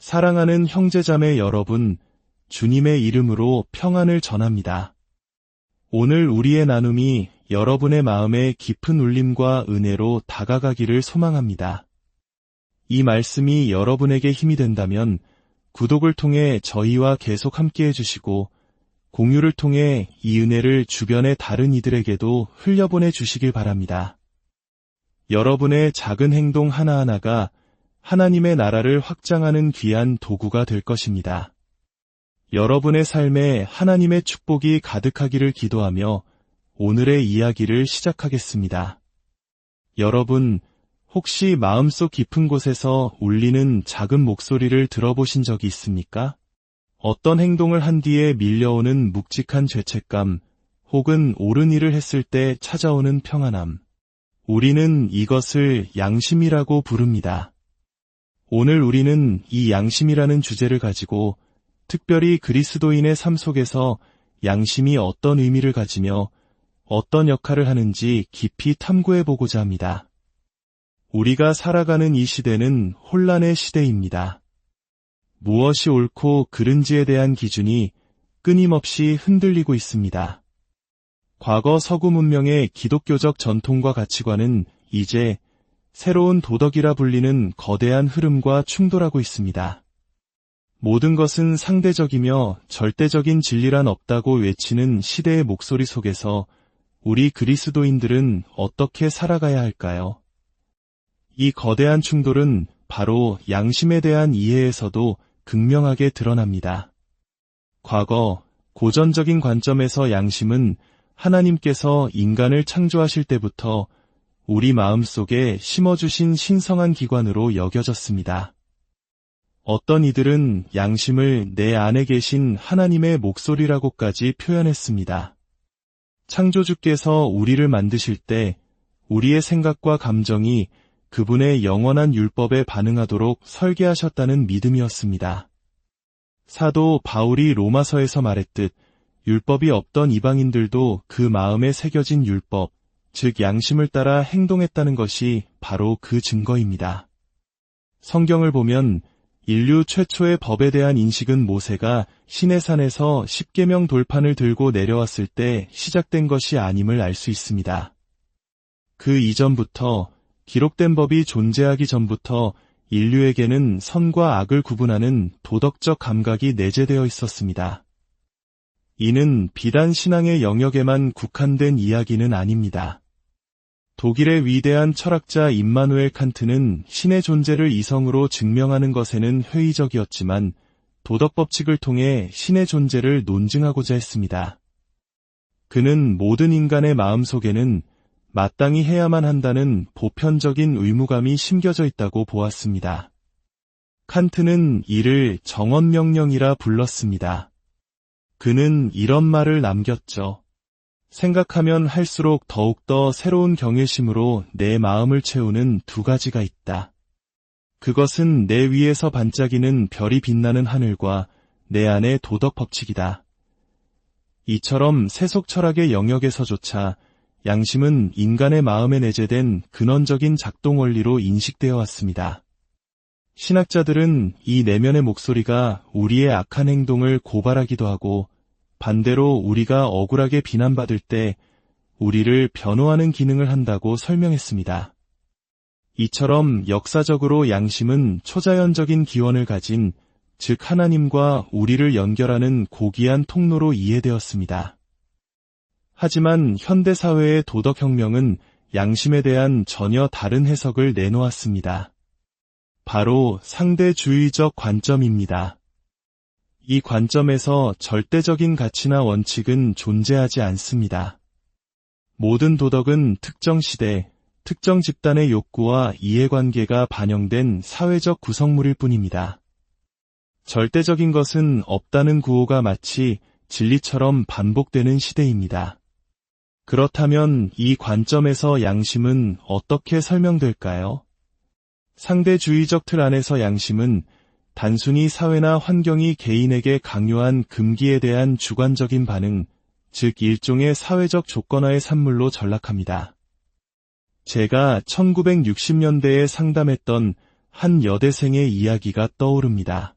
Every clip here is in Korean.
사랑하는 형제자매 여러분, 주님의 이름으로 평안을 전합니다. 오늘 우리의 나눔이 여러분의 마음에 깊은 울림과 은혜로 다가가기를 소망합니다. 이 말씀이 여러분에게 힘이 된다면 구독을 통해 저희와 계속 함께해 주시고 공유를 통해 이 은혜를 주변의 다른 이들에게도 흘려보내 주시길 바랍니다. 여러분의 작은 행동 하나하나가 하나님의 나라를 확장하는 귀한 도구가 될 것입니다. 여러분의 삶에 하나님의 축복이 가득하기를 기도하며 오늘의 이야기를 시작하겠습니다. 여러분, 혹시 마음속 깊은 곳에서 울리는 작은 목소리를 들어보신 적이 있습니까? 어떤 행동을 한 뒤에 밀려오는 묵직한 죄책감, 혹은 옳은 일을 했을 때 찾아오는 평안함. 우리는 이것을 양심이라고 부릅니다. 오늘 우리는 이 양심이라는 주제를 가지고 특별히 그리스도인의 삶 속에서 양심이 어떤 의미를 가지며 어떤 역할을 하는지 깊이 탐구해보고자 합니다. 우리가 살아가는 이 시대는 혼란의 시대입니다. 무엇이 옳고 그른지에 대한 기준이 끊임없이 흔들리고 있습니다. 과거 서구 문명의 기독교적 전통과 가치관은 이제 새로운 도덕이라 불리는 거대한 흐름과 충돌하고 있습니다. 모든 것은 상대적이며 절대적인 진리란 없다고 외치는 시대의 목소리 속에서 우리 그리스도인들은 어떻게 살아가야 할까요? 이 거대한 충돌은 바로 양심에 대한 이해에서도 극명하게 드러납니다. 과거, 고전적인 관점에서 양심은 하나님께서 인간을 창조하실 때부터 우리 마음속에 심어주신 신성한 기관으로 여겨졌습니다. 어떤 이들은 양심을 내 안에 계신 하나님의 목소리라고까지 표현했습니다. 창조주께서 우리를 만드실 때 우리의 생각과 감정이 그분의 영원한 율법에 반응하도록 설계하셨다는 믿음이었습니다. 사도 바울이 로마서에서 말했듯 율법이 없던 이방인들도 그 마음에 새겨진 율법, 즉 양심을 따라 행동했다는 것이 바로 그 증거입니다. 성경을 보면 인류 최초의 법에 대한 인식은 모세가 시내산에서 십계명 돌판을 들고 내려왔을 때 시작된 것이 아님을 알 수 있습니다. 그 이전부터 기록된 법이 존재하기 전부터 인류에게는 선과 악을 구분하는 도덕적 감각이 내재되어 있었습니다. 이는 비단 신앙의 영역에만 국한된 이야기는 아닙니다. 독일의 위대한 철학자 임마누엘 칸트는 신의 존재를 이성으로 증명하는 것에는 회의적이었지만 도덕법칙을 통해 신의 존재를 논증하고자 했습니다. 그는 모든 인간의 마음속에는 마땅히 해야만 한다는 보편적인 의무감이 심겨져 있다고 보았습니다. 칸트는 이를 정언명령이라 불렀습니다. 그는 이런 말을 남겼죠. 생각하면 할수록 더욱더 새로운 경외심으로 내 마음을 채우는 두 가지가 있다. 그것은 내 위에서 반짝이는 별이 빛나는 하늘과 내 안의 도덕 법칙이다. 이처럼 세속 철학의 영역에서조차 양심은 인간의 마음에 내재된 근원적인 작동 원리로 인식되어 왔습니다. 신학자들은 이 내면의 목소리가 우리의 악한 행동을 고발하기도 하고 반대로 우리가 억울하게 비난받을 때 우리를 변호하는 기능을 한다고 설명했습니다. 이처럼 역사적으로 양심은 초자연적인 기원을 가진, 즉 하나님과 우리를 연결하는 고귀한 통로로 이해되었습니다. 하지만 현대사회의 도덕혁명은 양심에 대한 전혀 다른 해석을 내놓았습니다. 바로 상대주의적 관점입니다. 이 관점에서 절대적인 가치나 원칙은 존재하지 않습니다. 모든 도덕은 특정 시대, 특정 집단의 욕구와 이해관계가 반영된 사회적 구성물일 뿐입니다. 절대적인 것은 없다는 구호가 마치 진리처럼 반복되는 시대입니다. 그렇다면 이 관점에서 양심은 어떻게 설명될까요? 상대주의적 틀 안에서 양심은 단순히 사회나 환경이 개인에게 강요한 금기에 대한 주관적인 반응, 즉 일종의 사회적 조건화의 산물로 전락합니다. 제가 1960년대에 상담했던 한 여대생의 이야기가 떠오릅니다.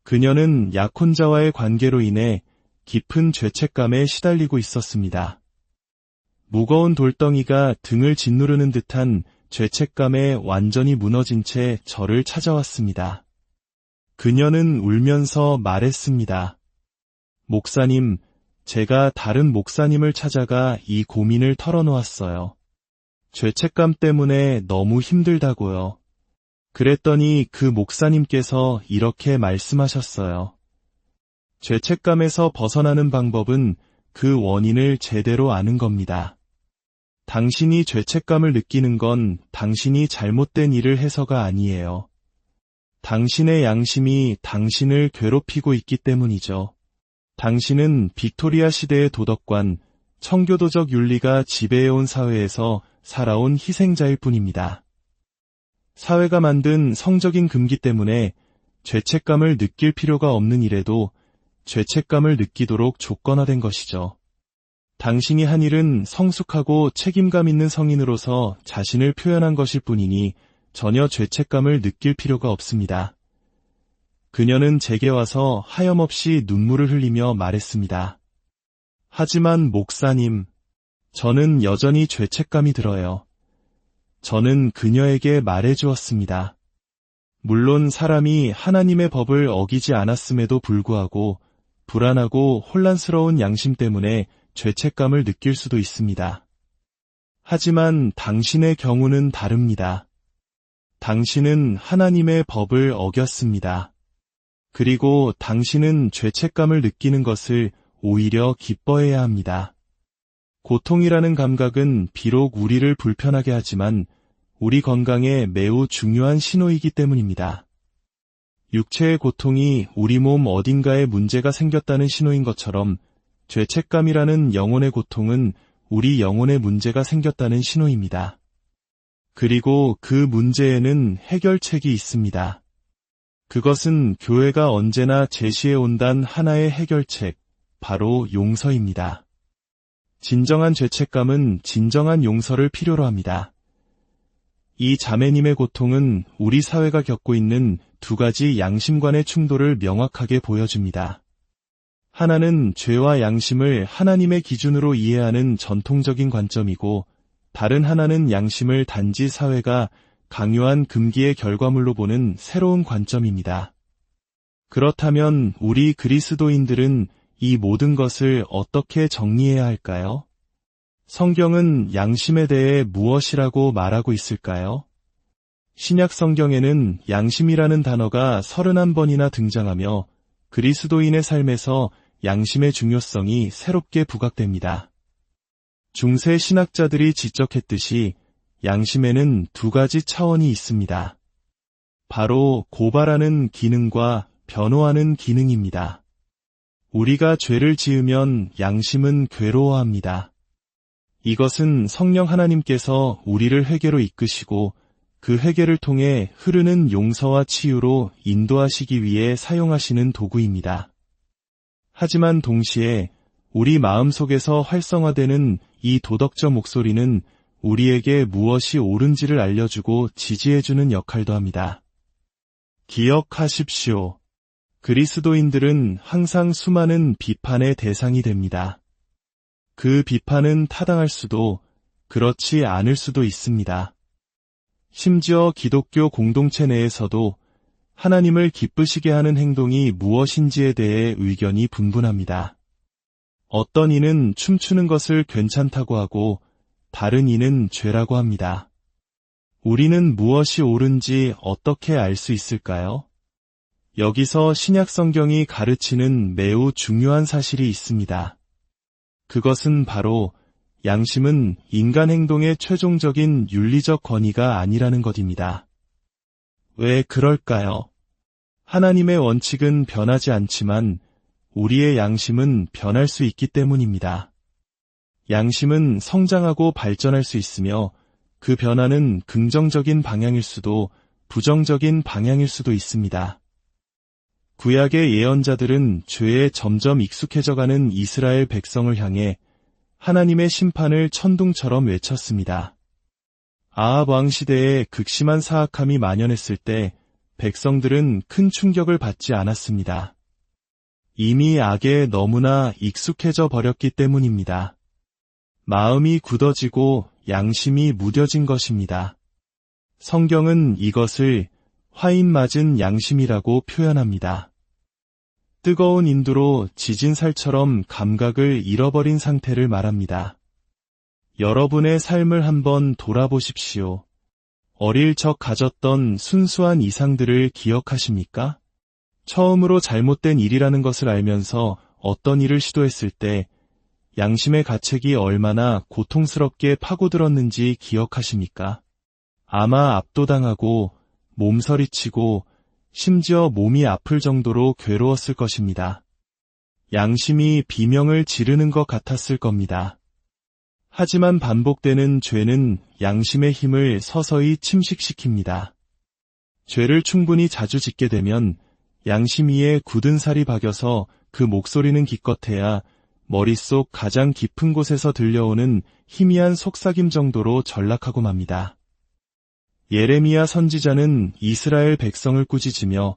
그녀는 약혼자와의 관계로 인해 깊은 죄책감에 시달리고 있었습니다. 무거운 돌덩이가 등을 짓누르는 듯한 죄책감에 완전히 무너진 채 저를 찾아왔습니다. 그녀는 울면서 말했습니다. 목사님, 제가 다른 목사님을 찾아가 이 고민을 털어놓았어요. 죄책감 때문에 너무 힘들다고요. 그랬더니 그 목사님께서 이렇게 말씀하셨어요. 죄책감에서 벗어나는 방법은 그 원인을 제대로 아는 겁니다. 당신이 죄책감을 느끼는 건 당신이 잘못된 일을 해서가 아니에요. 당신의 양심이 당신을 괴롭히고 있기 때문이죠. 당신은 빅토리아 시대의 도덕관, 청교도적 윤리가 지배해온 사회에서 살아온 희생자일 뿐입니다. 사회가 만든 성적인 금기 때문에 죄책감을 느낄 필요가 없는 일에도 죄책감을 느끼도록 조건화된 것이죠. 당신이 한 일은 성숙하고 책임감 있는 성인으로서 자신을 표현한 것일 뿐이니 전혀 죄책감을 느낄 필요가 없습니다. 그녀는 제게 와서 하염없이 눈물을 흘리며 말했습니다. 하지만 목사님, 저는 여전히 죄책감이 들어요. 저는 그녀에게 말해주었습니다. 물론 사람이 하나님의 법을 어기지 않았음에도 불구하고 불안하고 혼란스러운 양심 때문에 죄책감을 느낄 수도 있습니다. 하지만 당신의 경우는 다릅니다. 당신은 하나님의 법을 어겼습니다. 그리고 당신은 죄책감을 느끼는 것을 오히려 기뻐해야 합니다. 고통이라는 감각은 비록 우리를 불편하게 하지만 우리 건강에 매우 중요한 신호이기 때문입니다. 육체의 고통이 우리 몸 어딘가에 문제가 생겼다는 신호인 것처럼 죄책감이라는 영혼의 고통은 우리 영혼에 문제가 생겼다는 신호입니다. 그리고 그 문제에는 해결책이 있습니다. 그것은 교회가 언제나 제시해온단 하나의 해결책, 바로 용서입니다. 진정한 죄책감은 진정한 용서를 필요로 합니다. 이 자매님의 고통은 우리 사회가 겪고 있는 두 가지 양심관의 충돌을 명확하게 보여줍니다. 하나는 죄와 양심을 하나님의 기준으로 이해하는 전통적인 관점이고, 다른 하나는 양심을 단지 사회가 강요한 금기의 결과물로 보는 새로운 관점입니다. 그렇다면 우리 그리스도인들은 이 모든 것을 어떻게 정리해야 할까요? 성경은 양심에 대해 무엇이라고 말하고 있을까요? 신약 성경에는 양심이라는 단어가 31번이나 등장하며 그리스도인의 삶에서 양심의 중요성이 새롭게 부각됩니다. 중세 신학자들이 지적했듯이 양심에는 두 가지 차원이 있습니다. 바로 고발하는 기능과 변호하는 기능입니다. 우리가 죄를 지으면 양심은 괴로워합니다. 이것은 성령 하나님께서 우리를 회개로 이끄시고 그 회개를 통해 흐르는 용서와 치유로 인도하시기 위해 사용하시는 도구입니다. 하지만 동시에 우리 마음속에서 활성화되는 이 도덕적 목소리는 우리에게 무엇이 옳은지를 알려주고 지지해주는 역할도 합니다. 기억하십시오. 그리스도인들은 항상 수많은 비판의 대상이 됩니다. 그 비판은 타당할 수도, 그렇지 않을 수도 있습니다. 심지어 기독교 공동체 내에서도 하나님을 기쁘시게 하는 행동이 무엇인지에 대해 의견이 분분합니다. 어떤 이는 춤추는 것을 괜찮다고 하고 다른 이는 죄라고 합니다. 우리는 무엇이 옳은지 어떻게 알 수 있을까요? 여기서 신약 성경이 가르치는 매우 중요한 사실이 있습니다. 그것은 바로 양심은 인간 행동의 최종적인 윤리적 권위가 아니라는 것입니다. 왜 그럴까요? 하나님의 원칙은 변하지 않지만 우리의 양심은 변할 수 있기 때문입니다. 양심은 성장하고 발전할 수 있으며 그 변화는 긍정적인 방향일 수도 부정적인 방향일 수도 있습니다. 구약의 예언자들은 죄에 점점 익숙해져가는 이스라엘 백성을 향해 하나님의 심판을 천둥처럼 외쳤습니다. 아합 왕 시대에 극심한 사악함이 만연했을 때 백성들은 큰 충격을 받지 않았습니다. 이미 악에 너무나 익숙해져 버렸기 때문입니다. 마음이 굳어지고 양심이 무뎌진 것입니다. 성경은 이것을 화인 맞은 양심이라고 표현합니다. 뜨거운 인두로 지진 살처럼 감각을 잃어버린 상태를 말합니다. 여러분의 삶을 한번 돌아보십시오. 어릴 적 가졌던 순수한 이상들을 기억하십니까? 처음으로 잘못된 일이라는 것을 알면서 어떤 일을 시도했을 때 양심의 가책이 얼마나 고통스럽게 파고들었는지 기억하십니까? 아마 압도당하고 몸서리치고 심지어 몸이 아플 정도로 괴로웠을 것입니다. 양심이 비명을 지르는 것 같았을 겁니다. 하지만 반복되는 죄는 양심의 힘을 서서히 침식시킵니다. 죄를 충분히 자주 짓게 되면 양심 위에 굳은 살이 박여서 그 목소리는 기껏해야 머릿속 가장 깊은 곳에서 들려오는 희미한 속삭임 정도로 전락하고 맙니다. 예레미야 선지자는 이스라엘 백성을 꾸짖으며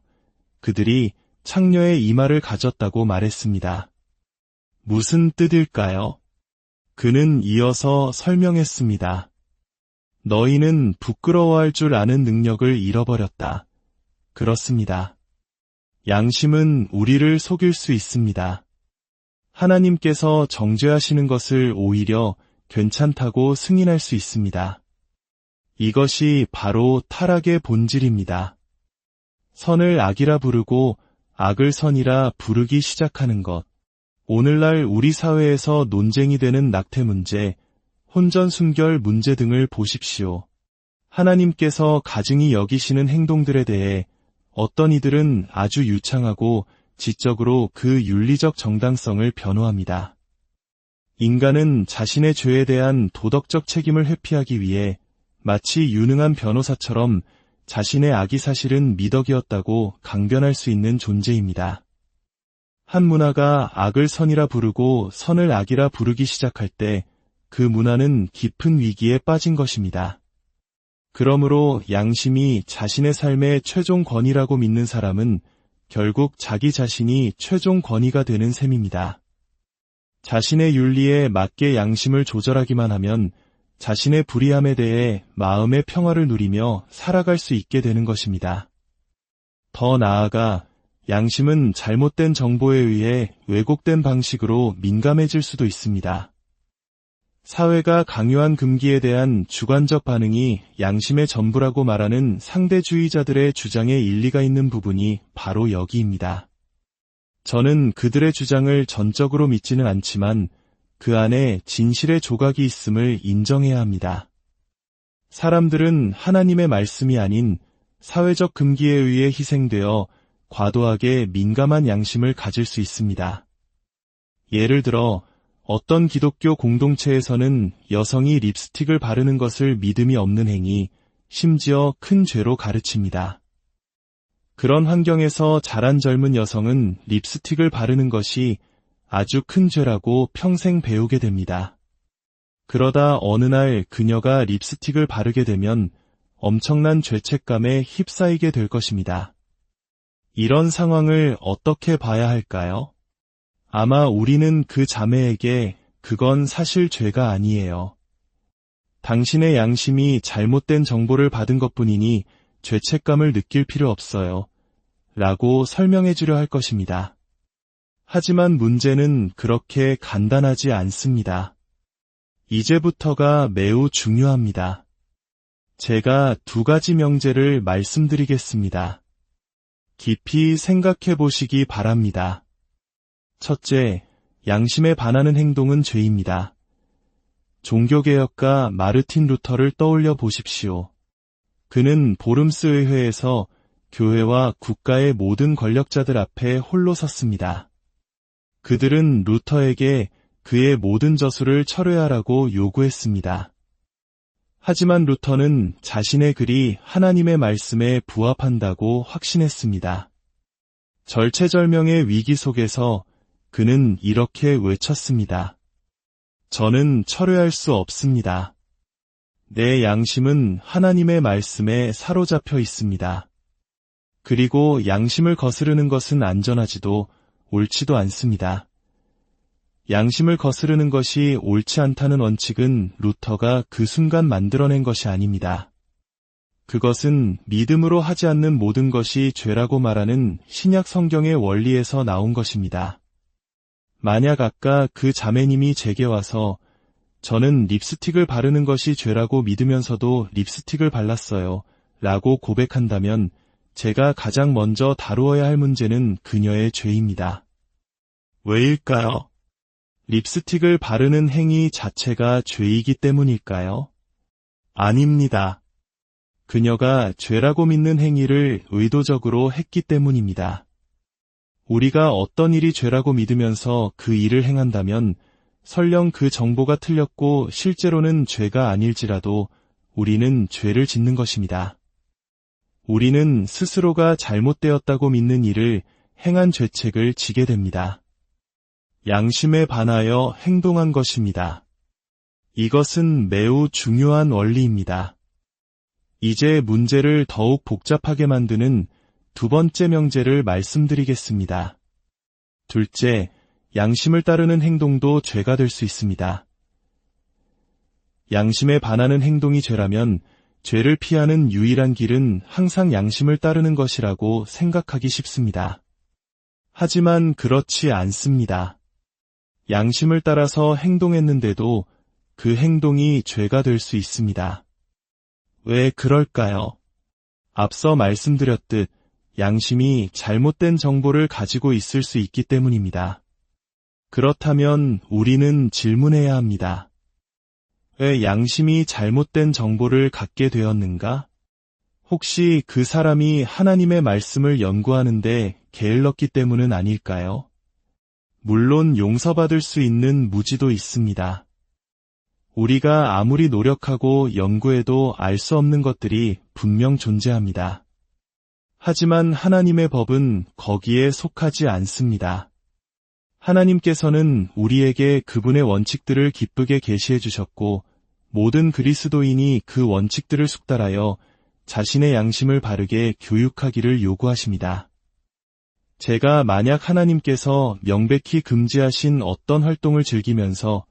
그들이 창녀의 이마를 가졌다고 말했습니다. 무슨 뜻일까요? 그는 이어서 설명했습니다. 너희는 부끄러워할 줄 아는 능력을 잃어버렸다. 그렇습니다. 양심은 우리를 속일 수 있습니다. 하나님께서 정죄하시는 것을 오히려 괜찮다고 승인할 수 있습니다. 이것이 바로 타락의 본질입니다. 선을 악이라 부르고 악을 선이라 부르기 시작하는 것. 오늘날 우리 사회에서 논쟁이 되는 낙태 문제, 혼전순결 문제 등을 보십시오. 하나님께서 가증히 여기시는 행동들에 대해 어떤 이들은 아주 유창하고 지적으로 그 윤리적 정당성을 변호합니다. 인간은 자신의 죄에 대한 도덕적 책임을 회피하기 위해 마치 유능한 변호사처럼 자신의 악이 사실은 미덕이었다고 강변할 수 있는 존재입니다. 한 문화가 악을 선이라 부르고 선을 악이라 부르기 시작할 때 그 문화는 깊은 위기에 빠진 것입니다. 그러므로 양심이 자신의 삶의 최종 권위라고 믿는 사람은 결국 자기 자신이 최종 권위가 되는 셈입니다. 자신의 윤리에 맞게 양심을 조절하기만 하면 자신의 불의함에 대해 마음의 평화를 누리며 살아갈 수 있게 되는 것입니다. 더 나아가 양심은 잘못된 정보에 의해 왜곡된 방식으로 민감해질 수도 있습니다. 사회가 강요한 금기에 대한 주관적 반응이 양심의 전부라고 말하는 상대주의자들의 주장에 일리가 있는 부분이 바로 여기입니다. 저는 그들의 주장을 전적으로 믿지는 않지만 그 안에 진실의 조각이 있음을 인정해야 합니다. 사람들은 하나님의 말씀이 아닌 사회적 금기에 의해 희생되어 과도하게 민감한 양심을 가질 수 있습니다. 예를 들어 어떤 기독교 공동체에서는 여성이 립스틱을 바르는 것을 믿음이 없는 행위, 심지어 큰 죄로 가르칩니다. 그런 환경에서 자란 젊은 여성은 립스틱을 바르는 것이 아주 큰 죄라고 평생 배우게 됩니다. 그러다 어느 날 그녀가 립스틱을 바르게 되면 엄청난 죄책감에 휩싸이게 될 것입니다. 이런 상황을 어떻게 봐야 할까요? 아마 우리는 그 자매에게 그건 사실 죄가 아니에요. 당신의 양심이 잘못된 정보를 받은 것뿐이니 죄책감을 느낄 필요 없어요. 라고 설명해 주려 할 것입니다. 하지만 문제는 그렇게 간단하지 않습니다. 이제부터가 매우 중요합니다. 제가 2가지 명제를 말씀드리겠습니다. 깊이 생각해 보시기 바랍니다. 첫째, 양심에 반하는 행동은 죄입니다. 종교개혁가 마르틴 루터를 떠올려 보십시오. 그는 보름스 의회에서 교회와 국가의 모든 권력자들 앞에 홀로 섰습니다. 그들은 루터에게 그의 모든 저수를 철회하라고 요구했습니다. 하지만 루터는 자신의 글이 하나님의 말씀에 부합한다고 확신했습니다. 절체절명의 위기 속에서 그는 이렇게 외쳤습니다. 저는 철회할 수 없습니다. 내 양심은 하나님의 말씀에 사로잡혀 있습니다. 그리고 양심을 거스르는 것은 안전하지도 옳지도 않습니다. 양심을 거스르는 것이 옳지 않다는 원칙은 루터가 그 순간 만들어낸 것이 아닙니다. 그것은 믿음으로 하지 않는 모든 것이 죄라고 말하는 신약 성경의 원리에서 나온 것입니다. 만약 아까 그 자매님이 제게 와서 저는 립스틱을 바르는 것이 죄라고 믿으면서도 립스틱을 발랐어요 라고 고백한다면 제가 가장 먼저 다루어야 할 문제는 그녀의 죄입니다. 왜일까요? 립스틱을 바르는 행위 자체가 죄이기 때문일까요? 아닙니다. 그녀가 죄라고 믿는 행위를 의도적으로 했기 때문입니다. 우리가 어떤 일이 죄라고 믿으면서 그 일을 행한다면 설령 그 정보가 틀렸고 실제로는 죄가 아닐지라도 우리는 죄를 짓는 것입니다. 우리는 스스로가 잘못되었다고 믿는 일을 행한 죄책을 지게 됩니다. 양심에 반하여 행동한 것입니다. 이것은 매우 중요한 원리입니다. 이제 문제를 더욱 복잡하게 만드는 두 번째 명제를 말씀드리겠습니다. 둘째, 양심을 따르는 행동도 죄가 될 수 있습니다. 양심에 반하는 행동이 죄라면 죄를 피하는 유일한 길은 항상 양심을 따르는 것이라고 생각하기 쉽습니다. 하지만 그렇지 않습니다. 양심을 따라서 행동했는데도 그 행동이 죄가 될 수 있습니다. 왜 그럴까요? 앞서 말씀드렸듯 양심이 잘못된 정보를 가지고 있을 수 있기 때문입니다. 그렇다면 우리는 질문해야 합니다. 왜 양심이 잘못된 정보를 갖게 되었는가? 혹시 그 사람이 하나님의 말씀을 연구하는데 게을렀기 때문은 아닐까요? 물론 용서받을 수 있는 무지도 있습니다. 우리가 아무리 노력하고 연구해도 알 수 없는 것들이 분명 존재합니다. 하지만 하나님의 법은 거기에 속하지 않습니다. 하나님께서는 우리에게 그분의 원칙들을 기쁘게 계시해 주셨고 모든 그리스도인이 그 원칙들을 숙달하여 자신의 양심을 바르게 교육하기를 요구하십니다. 제가 만약 하나님께서 명백히 금지하신 어떤 활동을 즐기면서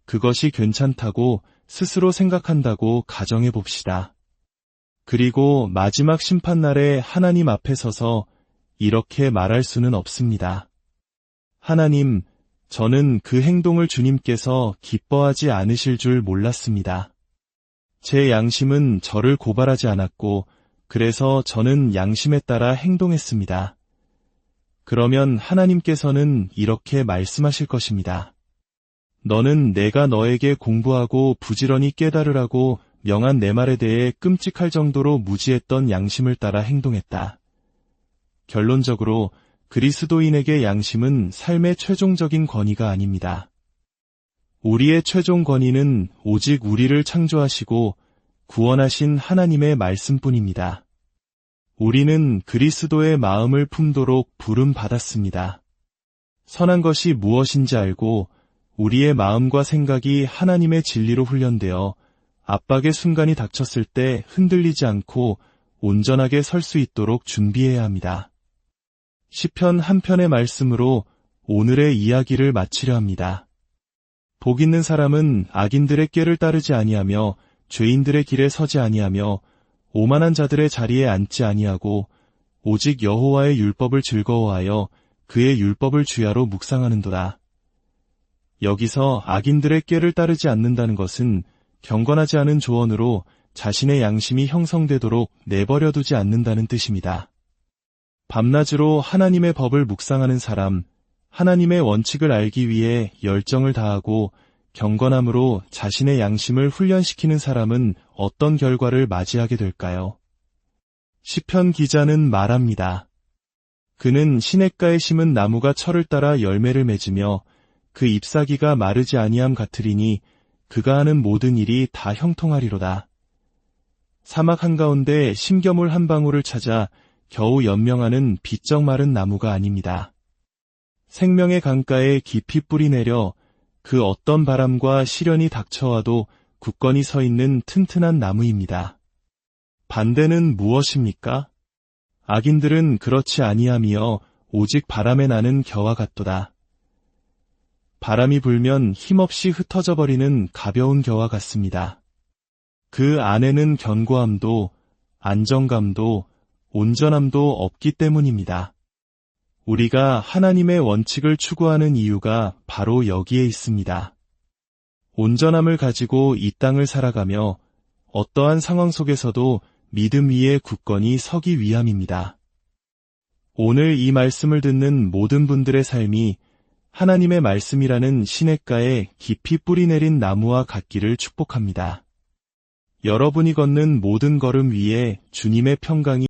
그것이 괜찮다고 스스로 생각한다고 가정해 봅시다. 그리고 마지막 심판날에 하나님 앞에 서서 이렇게 말할 수는 없습니다. 하나님, 저는 그 행동을 주님께서 기뻐하지 않으실 줄 몰랐습니다. 제 양심은 저를 고발하지 않았고 그래서 저는 양심에 따라 행동했습니다. 그러면 하나님께서는 이렇게 말씀하실 것입니다. 너는 내가 너에게 공부하고 부지런히 깨달으라고 명한 내 말에 대해 끔찍할 정도로 무지했던 양심을 따라 행동했다. 결론적으로 그리스도인에게 양심은 삶의 최종적인 권위가 아닙니다. 우리의 최종 권위는 오직 우리를 창조하시고 구원하신 하나님의 말씀뿐입니다. 우리는 그리스도의 마음을 품도록 부름받았습니다. 선한 것이 무엇인지 알고 우리의 마음과 생각이 하나님의 진리로 훈련되어 압박의 순간이 닥쳤을 때 흔들리지 않고 온전하게 설 수 있도록 준비해야 합니다. 시편 한 편의 말씀으로 오늘의 이야기를 마치려 합니다. 복 있는 사람은 악인들의 꾀를 따르지 아니하며 죄인들의 길에 서지 아니하며 오만한 자들의 자리에 앉지 아니하고 오직 여호와의 율법을 즐거워하여 그의 율법을 주야로 묵상하는도다. 여기서 악인들의 꾀를 따르지 않는다는 것은 경건하지 않은 조언으로 자신의 양심이 형성되도록 내버려두지 않는다는 뜻입니다. 밤낮으로 하나님의 법을 묵상하는 사람, 하나님의 원칙을 알기 위해 열정을 다하고 경건함으로 자신의 양심을 훈련시키는 사람은 어떤 결과를 맞이하게 될까요? 시편 기자는 말합니다. 그는 시냇가에 심은 나무가 철을 따라 열매를 맺으며 그 잎사귀가 마르지 아니함 같으리니 그가 하는 모든 일이 다 형통하리로다. 사막 한가운데 심겨물 한 방울을 찾아 겨우 연명하는 비쩍 마른 나무가 아닙니다. 생명의 강가에 깊이 뿌리 내려 그 어떤 바람과 시련이 닥쳐와도 굳건히 서 있는 튼튼한 나무입니다. 반대는 무엇입니까? 악인들은 그렇지 아니하며 오직 바람에 나는 겨와 같도다. 바람이 불면 힘없이 흩어져 버리는 가벼운 겨와 같습니다. 그 안에는 견고함도 안정감도 온전함도 없기 때문입니다. 우리가 하나님의 원칙을 추구하는 이유가 바로 여기에 있습니다. 온전함을 가지고 이 땅을 살아가며 어떠한 상황 속에서도 믿음 위에 굳건히 서기 위함입니다. 오늘 이 말씀을 듣는 모든 분들의 삶이 하나님의 말씀이라는 시냇가에 깊이 뿌리 내린 나무와 같기를 축복합니다. 여러분이 걷는 모든 걸음 위에 주님의 평강이